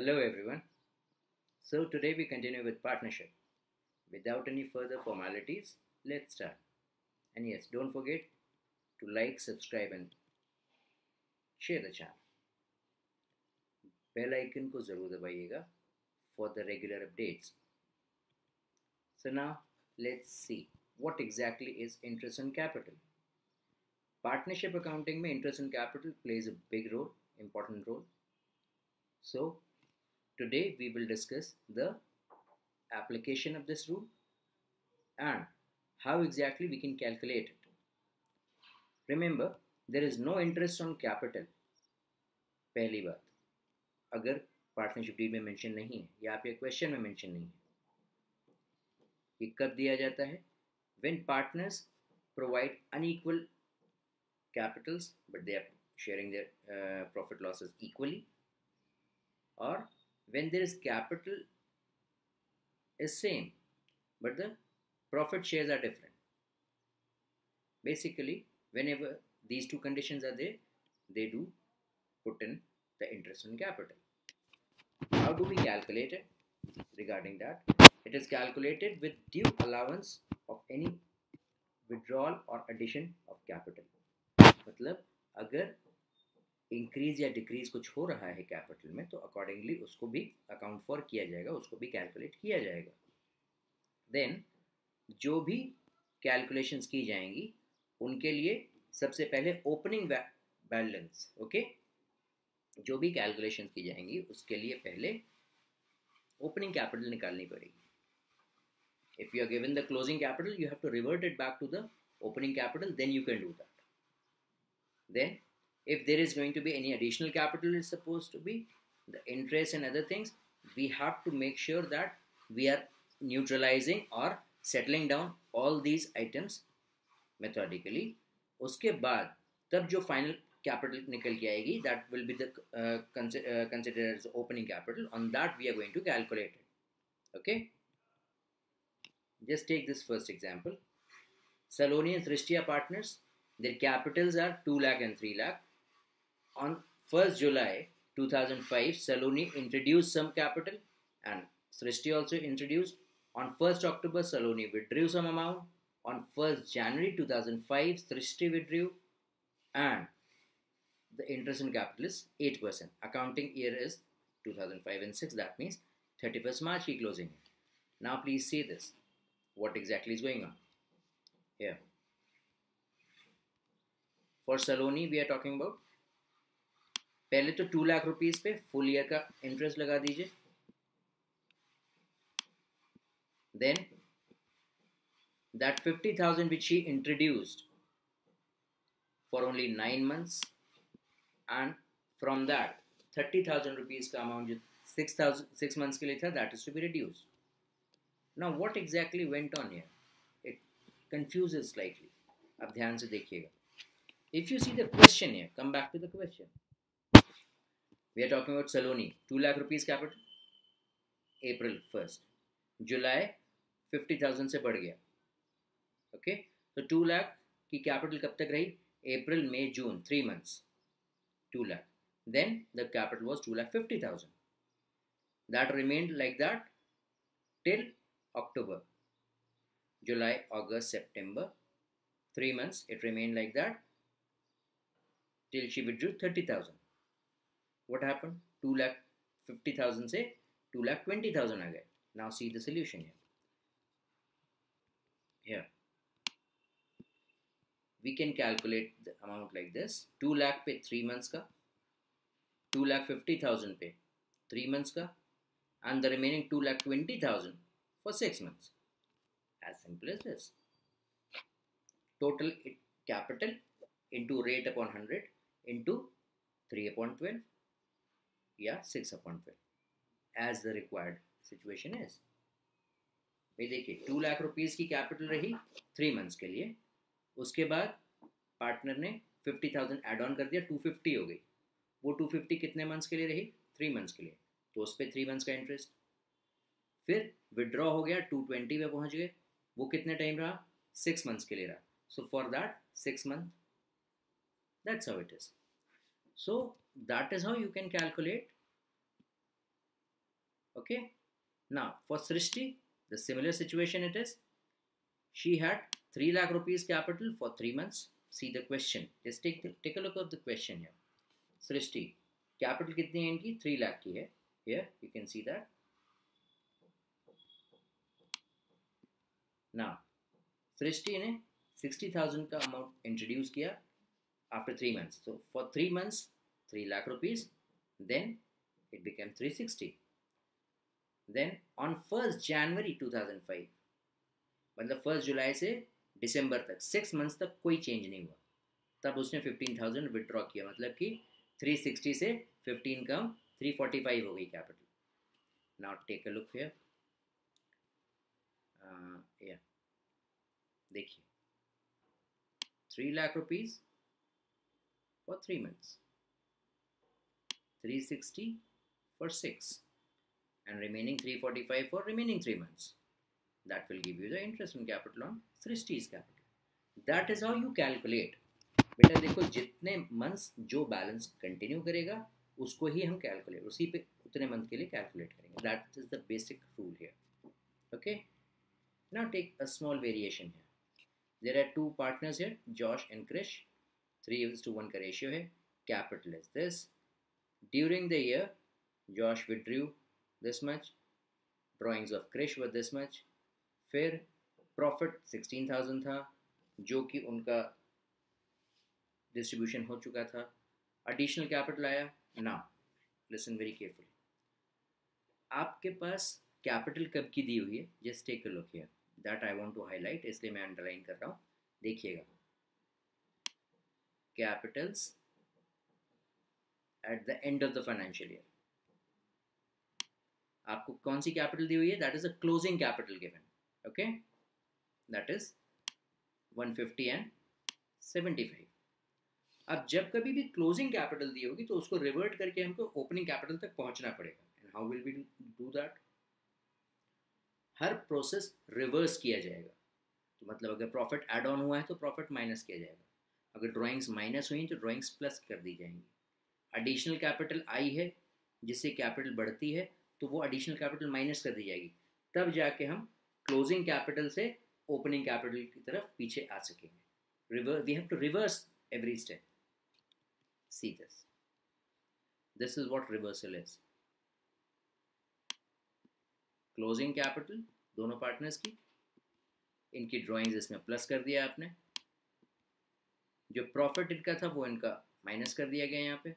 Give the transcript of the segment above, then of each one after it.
Hello everyone. So today we continue with partnership. Without any further formalities, let's start. And yes, don't forget to like, subscribe and share the channel. Bell icon को जरूर दबाइएगा for the regular updates. So now let's see what exactly is interest on capital. Partnership accounting में interest on capital plays a big role, important role. So today we will discuss the application of this rule and how exactly we can calculate it. Remember, there is no interest on capital. पहली बात, अगर partnership deed में mention नहीं है या आपके question में mention नहीं है, ये कब दिया जाता है? When partners provide unequal capitals but they are sharing their profit losses equally, or when there is capital is same but the profit shares are different. Basically, whenever these two conditions are there, they do put in the interest on capital. How do we calculate it? Regarding that, it is calculated with due allowance of any withdrawal or addition of capital. मतलब अगर increase या decrease कुछ हो रहा है capital में तो accordingly उसको भी अकाउंट फॉर किया जाएगा, उसको भी कैलकुलेट किया जाएगा. देन जो भी कैलकुलेशंस की जाएंगी उनके लिए सबसे पहले ओपनिंग बैलेंस, ओके, जो भी कैलकुलेशन की जाएंगी उसके लिए पहले ओपनिंग कैपिटल निकालनी पड़ेगी. If you are given the closing capital, you have to revert it back to the opening capital, then you can do that. Then if there is going to be any additional capital is supposed to be the interest and other things, we have to make sure that we are neutralizing or settling down all these items methodically. उसके बाद तब जो final capital निकल के आएगी, that will be the considered as opening capital. On that we are going to calculate it. Okay, just take this first example. Saloni and Srishti are partners. Their capitals are 2 lakh and 3 lakh. On 1st July 2005, Saloni introduced some capital and Srishti also introduced. On 1st October, Saloni withdrew some amount. On 1st January 2005, Srishti withdrew, and the interest on capital is 8%. Accounting year is 2005 and 6. That means 31st March की closing. Now please see this. What exactly is going on here? For Saloni, we are talking about पहले तो 2 lakh rupees पे full year का interest लगा दीजिए. Then that 50,000 which she introduced for only 9 months, and from that 30,000 rupees का amount जो 6 months के लिए था, that is to be reduced. Now what exactly went on here? It confuses slightly. अब ध्यान से देखिएगा. If you see the question here, come back to the question. We are talking about Saloni, 2 lakh rupees capital, April 1st. July 50,000 से बढ़ गया. Okay, तो 2 lakh की capital कब तक रही? April, May, June, 3 months, 2 lakh. Then the capital was 2,50,000. That remained like that till October. July, August, September, 3 months it remained like that till she withdrew 30,000. What happened? 2,50,000 से 2,20,000 आ गए. Now see the solution here. Here we can calculate the amount like this. 2 lakh पे 3 months का, 2,50,000 पे 3 months का, and the remaining 2,20,000 for 6 months. As simple as this. Total capital into rate upon 100 into 3 upon 12 या 6 upon 12 as the required situation is. भाई देखिए 2 lakh rupees की capital रही 3 months के लिए, उसके बाद पार्टनर ने 50,000 एड ऑन कर दिया, 250 हो गई. वो 250 कितने मंथ्स के लिए रही? 3 मंथ्स के लिए, तो उस पर 3 मंथ्स का इंटरेस्ट. फिर विड्रॉ हो गया, 220 पे पहुंच गए, वो कितने टाइम रहा? 6 मंथ्स के लिए रहा. So for that 6 month, that's how it is. So that is how you can calculate Okay. Now for Srishti, the similar situation it is. She had 3 lakh rupees capital for 3 months. See the question. Just take a look at the question here. Srishti, capital कितनी है इनकी? 3 lakh की है. Here you can see that. Now Srishti ने 60,000 का amount introduce किया after 3 months. So for 3 months 3 lakh rupees, then it became 360. Then on 1st January 2005, मतलब 1st जुलाई से दिसंबर तक 6 मंथ्स तक कोई चेंज नहीं हुआ, तब उसने 15,000 विड्रॉ किया, मतलब कि 360 से 15 कम 345 हो गई capital. Now take a look here. या देखिए 3 lakh rupees for 3 months, 360 for 6, and remaining 345 for remaining 3 months. That will give you the interest on capital on Srishti's capital. That is how you calculate. बेटा देखो, जितने months जो balance continue करेगा उसको ही हम calculate, उसी पे उतने मंथ के लिए कैलकुलेट करेंगे. That is the basic rule here. Okay, now take a small variation here. There are two partners here, Josh and Krish. 3:1 का रेशियो है. Capital is this. During the year Josh withdrew this much, drawings of Krish were this much. फिर profit 16,000 था जो कि उनका distribution हो चुका था. एडिशनल कैपिटल आया. Now listen very carefully. आपके पास कैपिटल कब की दी हुई है? Just take a look here. That I want to highlight, इसलिए मैं अंडरलाइन कर रहा हूँ. देखिएगा, capitals at the end of the financial year. आपको कौन सी कैपिटल दी हुई है? That is a closing capital given. Okay, that is 150 and 75. अब जब कभी भी क्लोजिंग कैपिटल दी होगी तो उसको रिवर्ट करके हमको ओपनिंग कैपिटल तक पहुंचना पड़ेगा. And how will we do that? हर प्रोसेस रिवर्स किया जाएगा. तो मतलब अगर प्रॉफिट एड ऑन हुआ है तो प्रॉफिट माइनस किया जाएगा, अगर ड्राइंग्स माइनस हुई तो ड्राइंग्स प्लस कर दी जाएंगी. एडिशनल कैपिटल आई है, जिससे कैपिटल बढ़ती है तो वो एडिशनल कैपिटल माइनस कर दी जाएगी. तब जाके हम क्लोजिंग कैपिटल से ओपनिंग कैपिटल की तरफ पीछे आ सकेंगे. We have to reverse every step. See this. This is what reversal is. Closing capital दोनों पार्टनर्स की, इनकी ड्राइंग्स इसमें प्लस कर दिया आपने. जो प्रॉफिट इनका था वो इनका माइनस कर दिया गया यहाँ पे.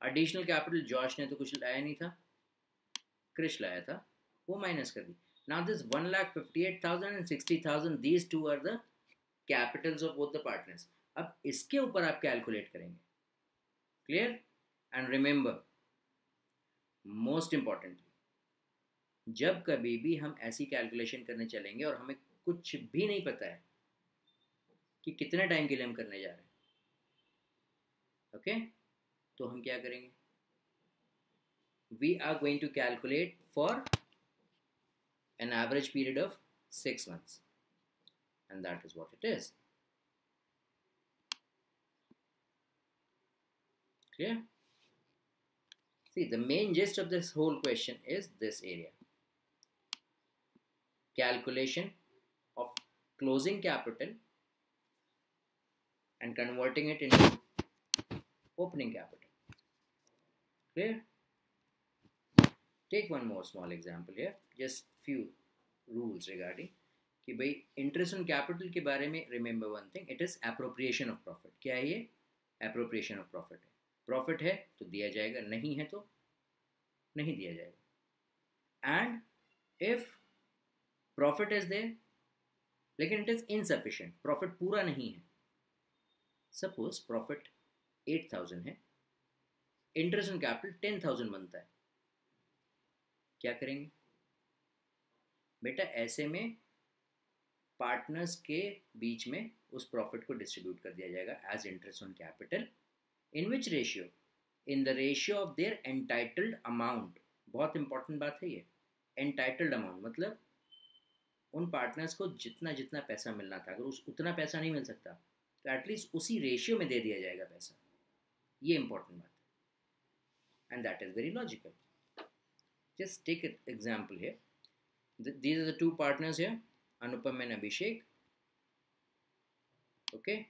एडिशनल कैपिटल जॉश ने तो कुछ लाया नहीं था, क्रिश लाया था, वो माइनस कर दी. Now this 1,58,000 and 60,000, these two are the capitals of both the partners. अब इसके ऊपर आप कैलकुलेट करेंगे. Clear? And remember, most importantly, जब कभी भी हम ऐसी कैलकुलेशन करने चलेंगे और हमें कुछ भी नहीं पता है कि कितने टाइम के लिए हम करने जा रहे हैं, ओके, तो हम क्या करेंगे? We are going to calculate for an average period of 6 months, and that is what it is. Clear? See, the main gist of this whole question is this area: calculation of closing capital and converting it into opening capital. Clear? Take one more small example here, just few rules regarding कि भाई interest on capital के बारे में. Remember one thing, it is appropriation of profit. क्या है ये? Appropriation of profit है. Profit है तो दिया जाएगा, नहीं है तो नहीं दिया जाएगा. And if profit is there लेकिन इट इज इनसफिशिएंट, प्रॉफिट पूरा नहीं है. सपोज प्रॉफिट 8,000 है, इंटरेस्ट ऑन कैपिटल 10,000 बनता है, क्या करेंगे बेटा? ऐसे में पार्टनर्स के बीच में उस प्रॉफिट को डिस्ट्रीब्यूट कर दिया जाएगा as interest on capital. In which ratio? In the ratio of their entitled amount. बहुत इंपॉर्टेंट बात है ये. एंटाइटल्ड अमाउंट मतलब उन पार्टनर्स को जितना जितना पैसा मिलना था, अगर उतना पैसा नहीं मिल सकता तो एटलीस्ट उसी रेशियो में दे दिया जाएगा पैसा. ये इंपॉर्टेंट बात है, and that is very logical. Just take an example here. These are the two partners here, Anupam and Abhishek. Okay.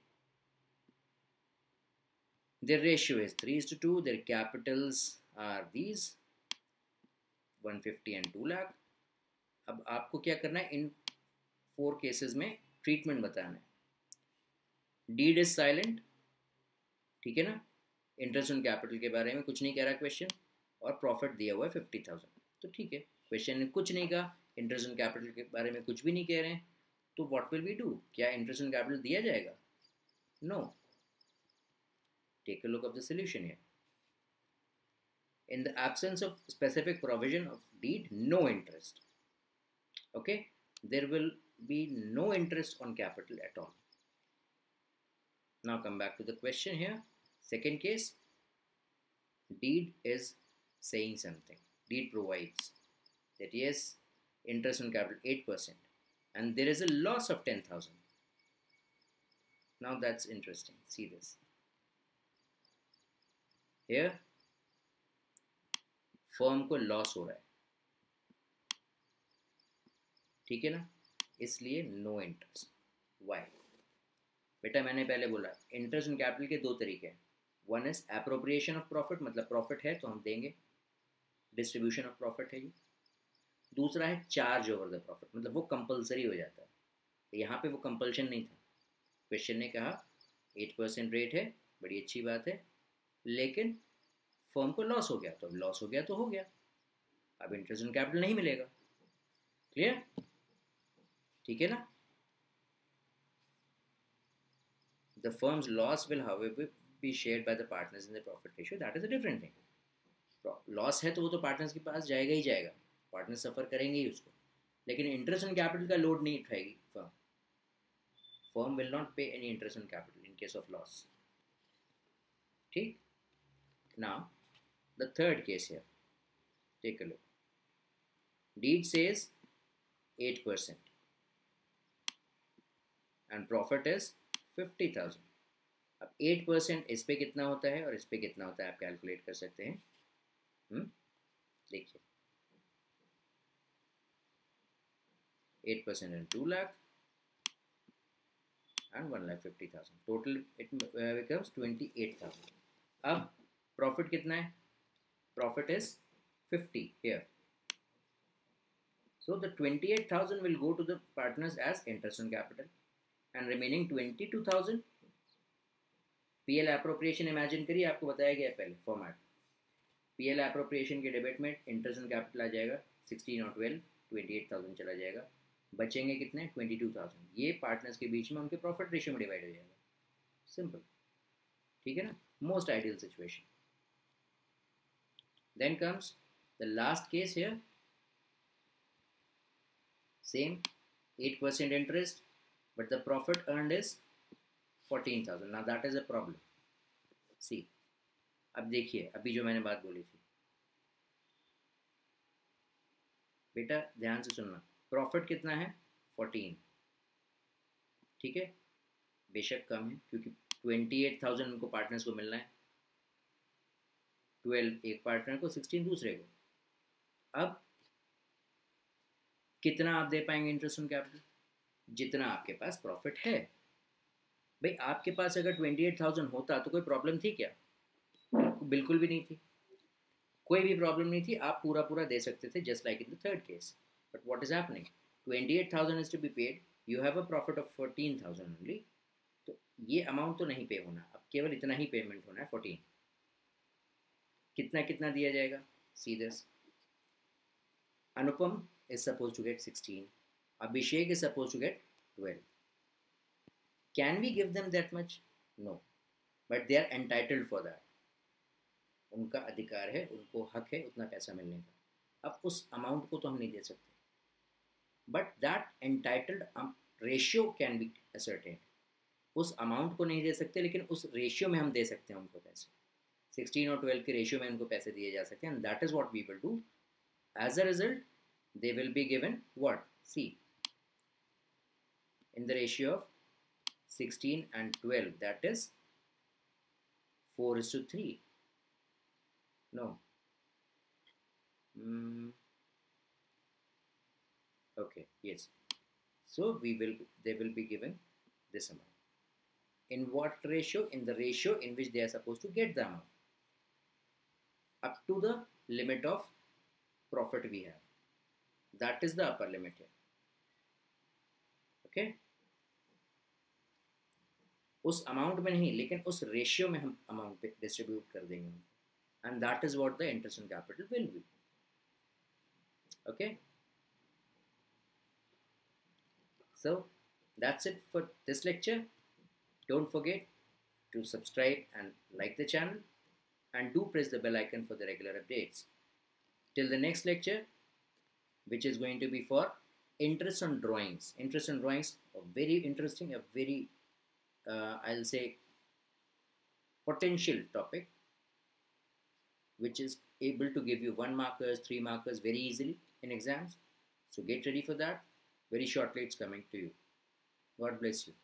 Their ratio is 3:2. Their capitals are these 150 and 2 lakh. अब आपको क्या करना है, इन 4 केसेस में treatment बताना है. Deed is silent, ठीक है ना. इंटरेस्ट ऑन कैपिटल के बारे में कुछ नहीं कह रहा क्वेश्चन, और प्रॉफिट दिया हुआ है 50,000, तो ठीक है. क्वेश्चन ने कुछ नहीं कहा, इंटरेस्ट ऑन कैपिटल के बारे में कुछ भी नहीं कह रहे हैं, तो व्हाट विल वी डू? क्या इंटरेस्ट ऑन कैपिटल दिया जाएगा? No. Take a look of the solution here. In the absence of specific provision of deed, no interest. Okay, there will be no interest on capital at all. Now come back to the question here. Second case, deed is saying something. Deed provides that yes, interest on capital 8%, and there is a loss of 10,000. Now that's interesting. See this. Here, firm को loss हो रहा है, ठीक है ना, इसलिए no interest. Y? बेटा मैंने पहले बोला इंटरेस्ट ऑन कैपिटल के 2 तरीके हैं. One is appropriation of profit, मतलब प्रॉफिट है तो हम देंगे, डिस्ट्रीब्यूशन ऑफ प्रॉफिट है ये. दूसरा है चार्ज ओवर द प्रॉफिट, मतलब वो कंपलसरी हो जाता है. यहाँ पे वो कंपल्शन नहीं था. क्वेश्चन ने कहा 8% रेट है, बड़ी अच्छी बात है, लेकिन फर्म को लॉस हो गया, तो अब लॉस हो गया तो हो गया, अब इंटरेस्ट ऑन कैपिटल नहीं मिलेगा. क्लियर? ठीक है ना. The firms loss will however be shared by the partners in the profit ratio, that is a different thing. Loss है तो वो तो पार्टनर्स के पास जाएगा ही जाएगा, पार्टनर सफर करेंगे ही उसको, लेकिन इंटरेस्ट ऑन कैपिटल का लोड नहीं उठाएगी फर्म. फर्म विल नॉट पे any interest on capital in case of loss. ठीक. Now, the third case here. Take a look. Deed says 8%, and profit is 50,000. अब 8% इस पे कितना होता है और इस पे कितना होता है आप कैलकुलेट कर सकते हैं. देखिए 8% and 2 lakh and 1,50,000. Total it becomes 28,000. अब प्रॉफिट कितना है? Profit is 50 here. So the 28,000 will go to the partners as interest on capital, and remaining 22,000 PL appropriation. Imagine करिए, आपको बताया गया पहले फॉर्मेट. PL appropriation के डेबिट में इंटरेस्ट ऑन कैपिटल आ जाएगा 16 और 12, 28,000 चला जाएगा, बचेंगे कितने? 22,000. ये पार्टनर्स के बीच में उनके प्रॉफिट रेशियो में डिवाइड हो जाएगा. सिंपल. ठीक है ना. Most ideal situation. Then comes the last case here. Same 8% interest, but the profit earned is 14,000. Now that is a problem. See, अब देखिए अभी जो मैंने बात बोली थी, बेटा ध्यान से सुनना. प्रॉफिट कितना है? 14. ठीक है, बेशक कम है क्योंकि 28,000 उनको पार्टनर्स को मिलना है, 12 एक पार्टनर को, 16 दूसरे को. अब कितना आप दे पाएंगे इंटरेस्ट ऑन कैपिटल? जितना आपके पास प्रॉफिट है. भाई आपके पास अगर 28,000 होता तो कोई प्रॉब्लम थी क्या? बिल्कुल भी नहीं थी, कोई भी प्रॉब्लम नहीं थी. आप पूरा पूरा दे सकते थे, just like in the third case. But what is happening? 28,000 is to be paid, you have a profit of 14,000 only, तो ये अमाउंट तो नहीं पे होना, अब केवल इतना ही पेमेंट होना है 14. कितना कितना दिया जाएगा? See this. Anupam is supposed to get 16. Abhishek is supposed to get 12. Can we give them that much? No. But they are entitled for that. उनका अधिकार है, उनको हक है उतना पैसा मिलने का. अब उस अमाउंट को तो हम नहीं दे सकते, but that entitled ratio can be ascertained. उस अमाउंट को नहीं दे सकते, लेकिन उस रेशियो में हम दे सकते हैं उनको पैसे. 16 और 12 के रेशियो में उनको पैसे दिए जा सकते हैं, and that is what we will do. As a result, they will be given what? See, in the ratio of 16 and 12, that is 4:3. No, Mm, okay, yes. So they will be given this amount. In what ratio? In the ratio in which they are supposed to get the amount, up to the limit of profit we have. That is the upper limit here. Okay, उस amount में नहीं, लेकिन उस ratio में हम amount पे distribute कर देंगे, and that is what the interest on capital will be. Okay, so that's it for this lecture. Don't forget to subscribe and like the channel, and do press the bell icon for the regular updates. Till the next lecture, which is going to be for interest on drawings. Interest on drawings, a very interesting, a very I'll say potential topic, which is able to give you 1 markers, 3 markers very easily in exams. So get ready for that. Very shortly it's coming to you. God bless you.